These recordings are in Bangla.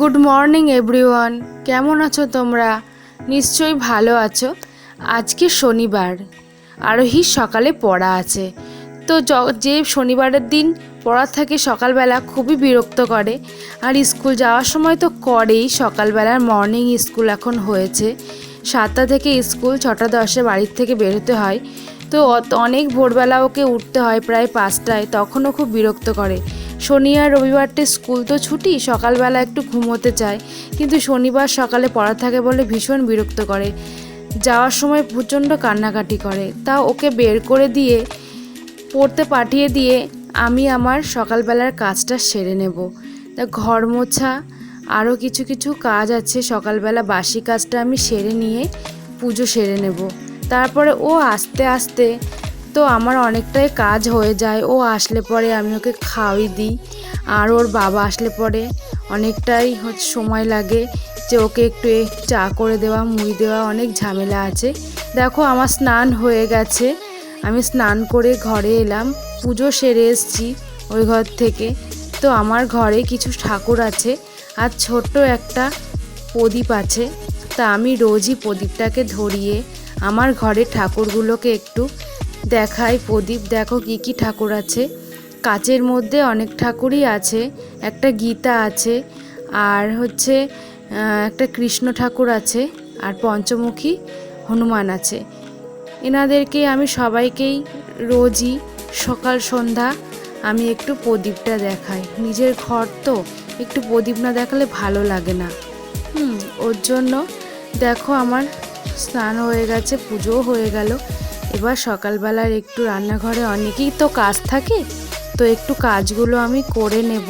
গুড মর্নিং এভরিওয়ান, কেমন আছো তোমরা? নিশ্চয়ই ভালো আছো। আজকে শনিবার, আরোহীর সকালে পড়া আছে। তো যে শনিবারের দিন পড়া থাকে সকালবেলা খুবই বিরক্ত করে, আর স্কুল যাওয়ার সময় তো করেই। সকালবেলার মর্নিং স্কুল এখন হয়েছে, 7টা থেকে স্কুল, 6:10 বাড়ির থেকে বেরোতে হয়। তো অনেক ভোরবেলা ওকে উঠতে হয়, প্রায় 5টায়, তখনও খুব বিরক্ত করে। শনি আর রবিবারটা স্কুল তো ছুটি, সকালবেলা একটু ঘুমোতে চায়, কিন্তু শনিবার সকালে পড়া থাকে বলে ভীষণ বিরক্ত করে। যাওয়ার সময় প্রচণ্ড কান্নাকাটি করে। তা ওকে বের করে দিয়ে পড়তে পাঠিয়ে দিয়ে আমি আমার সকালবেলার কাজটা সেরে নেব। তা ঘর মোছা, আরও কিছু কিছু কাজ আছে সকালবেলা, বাসি কাজটা আমি সেরে নিয়ে পুজো সেরে নেব। তারপরে ও আস্তে আস্তে তো আমার অনেকটাই কাজ হয়ে যায়। ও আসলে পরে আমি ওকে খাওয়াই দিই, আর ওর বাবা আসলে পরে অনেকটাই সময় লাগে যে ওকে একটু চা করে দেওয়া, মুড়ি দেওয়া, অনেক ঝামেলা আছে। দেখো আমার স্নান হয়ে গেছে, আমি স্নান করে ঘরে এলাম, পুজো সেরে এসেছি ওই ঘর থেকে। তো আমার ঘরে কিছু ঠাকুর আছে আর ছোট্ট একটা প্রদীপ আছে। তা আমি রোজই প্রদীপটাকে ধরিয়ে আমার ঘরের ঠাকুরগুলোকে একটু দেখাই। প্রদীপ দেখো কি কি ঠাকুর আছে, কাচের মধ্যে অনেক ঠাকুরই আছে। একটা গীতা আছে, আর একটা কৃষ্ণ ঠাকুর আছে, আর পঞ্চমুখী হনুমান আছে। এনাদেরকে আমি সবাইকেই রোজই সকাল সন্ধ্যা আমি একটু প্রদীপটা দেখাই। নিজের ঘর তো একটু প্রদীপ না দেখালে ভালো লাগে না। ওর জন্য দেখো আমার স্নান হয়ে গেছে, পুজোও হয়ে গেল। এবার সকালবেলার একটু রান্নাঘরে অনেকেই তো কাজ থাকে, তো একটু কাজগুলো আমি করে নেব।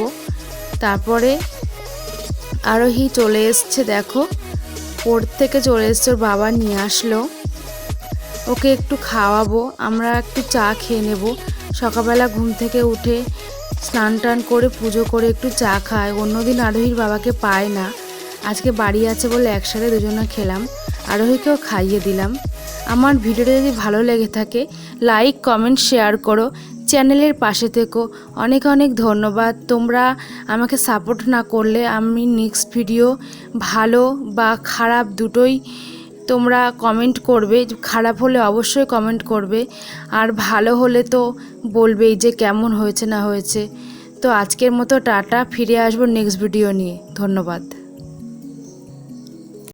তারপরে আরোহী চলে এসছে, দেখো পড়তে থেকে চলে এসছে, ওর বাবা নিয়ে আসলো, ওকে একটু খাওয়াবো, আমরা একটু চা খেয়ে নেব। সকালবেলা ঘুম থেকে উঠে স্নান টান করে পুজো করে একটু চা খায়। অন্যদিন আরোহীর বাবাকে পায় না, আজকে বাড়ি আছে বলে একসাথে দুজনে খেলাম, আরোহীকেও খাইয়ে দিলাম। আমার ভিডিওটা যদি ভালো লেগে থাকে লাইক কমেন্ট শেয়ার করো, চ্যানেলের পাশে থেকো। অনেক অনেক ধন্যবাদ। তোমরা আমাকে সাপোর্ট না করলে আমি নেক্সট ভিডিও ভালো বা খারাপ দুটোই তোমরা কমেন্ট করবে। খারাপ হলে অবশ্যই কমেন্ট করবে, আর ভালো হলে তো বলবেই যে কেমন হয়েছে না হয়েছে। তো আজকের মতো টাটা, ফিরে আসবো নেক্সট ভিডিও নিয়ে। ধন্যবাদ।